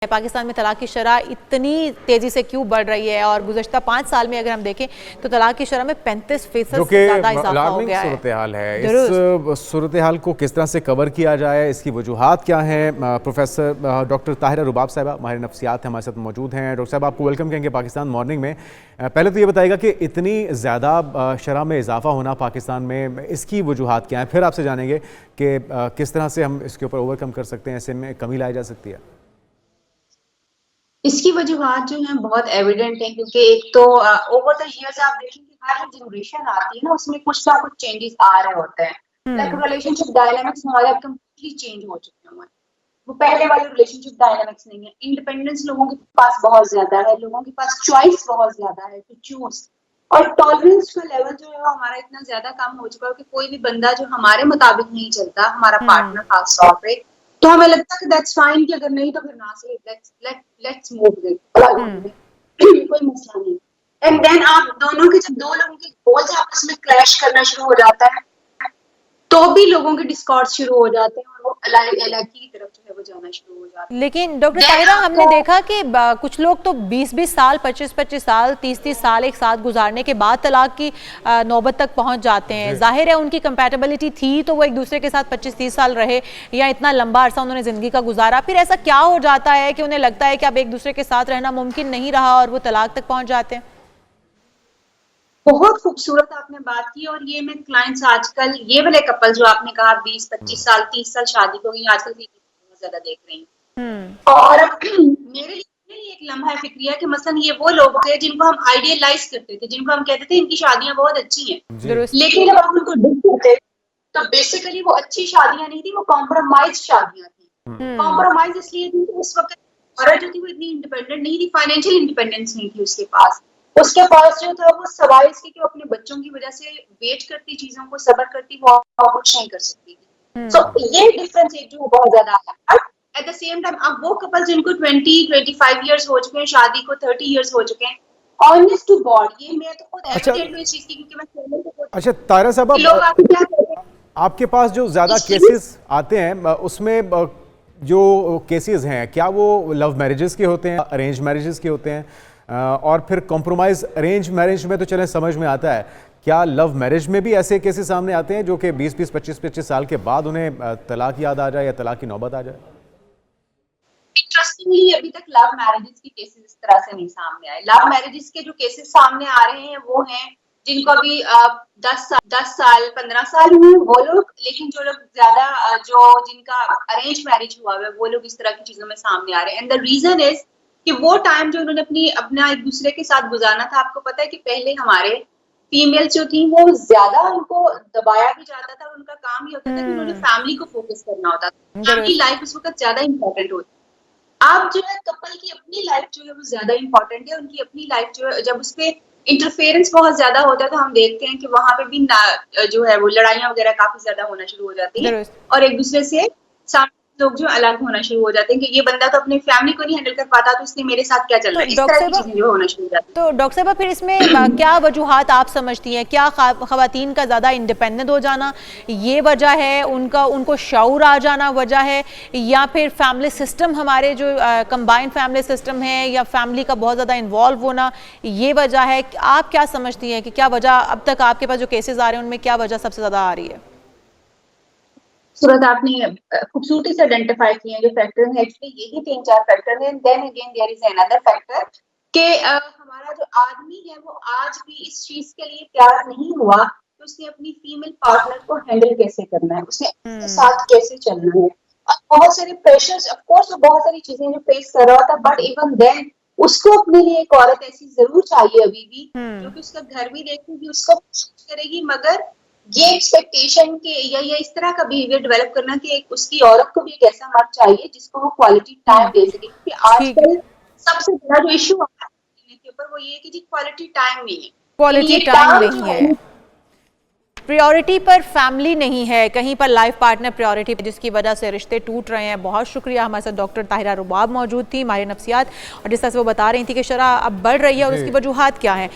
पाकिस्तान में तलाक की शरह इतनी तेजी से क्यों बढ़ रही है और गुज़श्ता 5 साल में अगर हम देखें तो तलाक की शरह में 35% से ज़्यादा इजाफा हो गया है। सूरत हाल है, इस सूरत हाल को किस तरह से कवर किया जाए, इसकी वजूहात क्या हैं? प्रोफेसर डॉक्टर ताहिरा रुबाब साहिबा माहिर नफ्सियात हमारे साथ मौजूद हैं। डॉक्टर साहब, आपको वेलकम कहेंगे पाकिस्तान मॉर्निंग में। पहले तो ये बताइएगा कि इतनी ज़्यादा शरह में इजाफा होना पाकिस्तान में, इसकी वजूहात क्या हैं? फिर आपसे जानेंगे कि किस तरह से हम इसके ऊपर ओवरकम कर सकते हैं, ऐसे में कमी लाई जा सकती है। इसकी वजूहात जो है बहुत एविडेंट है, क्योंकि एक तो ओवर द इयर्स आप देखेंगे हर जनरेशन आती है ना, उसमें कुछ ना कुछ चेंजेस आ रहे होते हैं। लाइक रिलेशनशिप डायनामिक्स हमारे अब कंप्लीटली चेंज हो चुके हैं। वो पहले वाले रिलेशनशिप डायनामिक्स नहीं है। इंडिपेंडेंस लोगों के पास बहुत ज्यादा है, लोगों के पास चॉइस बहुत ज्यादा है टू चूज, और टॉलरेंस का लेवल जो है वो हमारा इतना ज्यादा कम हो चुका है कि कोई भी बंदा जो हमारे मुताबिक नहीं चलता, हमारा पार्टनर खास तौर पे, तो हमें लगता है कि दैट्स फाइन, कि अगर नहीं तो फिर ना से लेट्स मूव कोई मसला नहीं। एंड देन आप दोनों के, जब दो लोगों के गोल्स आपस में क्लैश करना शुरू हो जाता है तो भी लोगों के डिस्कॉर्ड शुरू हो जाते हैं और वो अलग की तरफ जो है वो जाना शुरू हो जाता है। लेकिन डॉक्टर ताहिरा, हमने देखा कि कुछ लोग तो 20-20 साल, 25-25 साल, 30-30 साल एक साथ गुजारने के बाद तलाक की नौबत तक पहुंच जाते हैं। जाहिर है उनकी कंपैटिबिलिटी थी तो वो एक दूसरे के साथ 25-30 साल रहे या इतना लंबा अरसा उन्होंने जिंदगी का गुजारा। फिर ऐसा क्या हो जाता है कि उन्हें लगता है कि अब एक दूसरे के साथ रहना मुमकिन नहीं रहा और वो तलाक तक पहुंच जाते हैं? बहुत खूबसूरत आपने बात की, और ये मैं क्लाइंट्स आजकल ये वाले कपल जो आपने कहा 20-25 साल 30 साल शादी हो गई, आजकल बहुत ज्यादा देख रही हूँ। और मेरे लिए एक लम्हा फिक्रिया कि मसलन ये वो लोग थे जिनको हम आइडियलाइज करते थे, जिनको हम कहते थे इनकी शादियां बहुत अच्छी हैं, लेकिन जब आप उनको देखते तो बेसिकली वो अच्छी शादियां नहीं थी, वो कॉम्प्रोमाइज शादियां थी। कॉम्प्रोमाइज इसलिए थी कि उस वक्त औरत जो थी वो इतनी इंडिपेंडेंट नहीं थी, फाइनेंशियल इंडिपेंडेंस नहीं थी उसके पास जो था वो सवाल इसके कि वो अपने बच्चों की वजह से वेट करती, चीजों को सब्र करती, वो कुछ नहीं कर सकती थी। सो ये डिफरेंस एक जो बहुत ज्यादा है। एट द सेम टाइम अब वो कपल जिनको 20-25 इयर्स हो चुके हैं, शादी को 30 इयर्स हो चुके हैं, ऑनेस्ट टू गॉड ये मैं तो खुद एविडेंट हूं इस चीज की, क्योंकि मैं अच्छा ताहिरा साहब, आपके पास जो ज्यादा केसेस आते हैं उसमें जो केसेस हैं, क्या वो लव मैरिजेस के होते हैं, अरेंज मैरिजेस के होते हैं? और फिर कॉम्प्रोमाइज अरेंज मैरिज में तो चलें समझ में आता है, क्या लव मैरिज में भी ऐसे केसेस सामने आते हैं जो कि 20-20, 25-25 साल के बाद उन्हें तलाक याद आ जाए या तलाक की नौबत आ जाए? इंटरेस्टिंगली अभी तक लव मैरिजेस के केसेस इस तरह से नहीं सामने आए। लव मैरिजेस के जो केसेस सामने आ रहे हैं वो हैं जिनको अभी 10 साल 15 साल हुए वो लोग, लेकिन जो लोग ज्यादा जो जिनका अरेंज मैरिज हुआ है वो लोग इस तरह की चीजों में सामने आ रहे हैं। एंड द रीजन इज कि वो टाइम जो उन्होंने अपना एक दूसरे के साथ गुजारना था, आपको पता है कि पहले हमारे फीमेल्स जो थी वो ज्यादा उनको दबाया भी जाता था, और उनका काम ये होता था कि उन्होंने फैमिली को फोकस करना होता था, फैमिली लाइफ उस वक्त ज्यादा इंपॉर्टेंट होती। अब जो है कपल की अपनी लाइफ जो है वो ज्यादा इंपॉर्टेंट है, उनकी अपनी लाइफ जो है, जब उसपे इंटरफेरेंस बहुत ज्यादा होता है तो हम देखते हैं कि वहां पे भी जो है वो लड़ाइयां वगैरह काफी ज्यादा होना शुरू हो जाती है, और एक दूसरे से लोग जो अलग होना शुरू हो जाते हैं कि ये बंदा तो अपनी फैमिली को नहीं हैंडल कर पाता तो इसलिए मेरे साथ क्या चल रहा है, इस तरह की चीजें जो होना शुरू हो जाती है। तो डॉक्टर साहब, फिर इसमें क्या वजूहात आप समझती हैं? क्या खवातीन का ज़्यादा इंडिपेंडेंट हो जाना ये वजह है, उनको शऊर आ जाना वजह है, या फिर फैमिली सिस्टम हमारे जो कंबाइंड फैमिली सिस्टम है या फैमिली का बहुत ज़्यादा इन्वॉल्व होना ये वजह है? आप क्या समझती हैं कि क्या वजह, अब तक आपके पास जो केसेस आ रहे हैं उनमें क्या वजह सबसे ज़्यादा आ रही है? सूरत आपने खूबसूरती से आइडेंटिफाई किए हैं जो फैक्टर हैं, एक्चुअली यही 3-4 फैक्टर हैं। Then again there is another factor कि हमारा जो आदमी है वो आज भी इस चीज के लिए तैयार नहीं हुआ कि उसने अपनी फीमेल पार्टनर को हैंडल कैसे करना है, उसने उसके साथ कैसे चलना है, और बहुत सारे प्रेशर्स, ऑफ कोर्स वो बहुत सारी चीजें जो फेस कर रहा था, बट इवन देन उसको अपने लिए एक औरत ऐसी जरूर चाहिए अभी भी जो कि उसका घर भी देखेगी, उसको करेगी, मगर ये एक्सपेक्टेशन के या इस तरह का बिहेवियर डेवलप करना कि उसकी औरत को भी एक ऐसा मर्द चाहिए जिसको वो क्वालिटी टाइम दे सके, क्योंकि आजकल सबसे बड़ा जो इशू आता है के ऊपर वो ये है कि जी क्वालिटी टाइम नहीं है, क्वालिटी टाइम नहीं है, प्रायोरिटी पर फैमिली नहीं है, कहीं पर लाइफ पार्टनर प्रायोरिटी, जिसकी वजह से रिश्ते टूट रहे हैं। बहुत शुक्रिया, हमारे साथ डॉक्टर ताहिरा रुबाब मौजूद थी, माहिर नफ्सियात, और जिस तरह से वो बता रही थी कि शरह अब बढ़ रही है और उसकी वजूहात क्या है।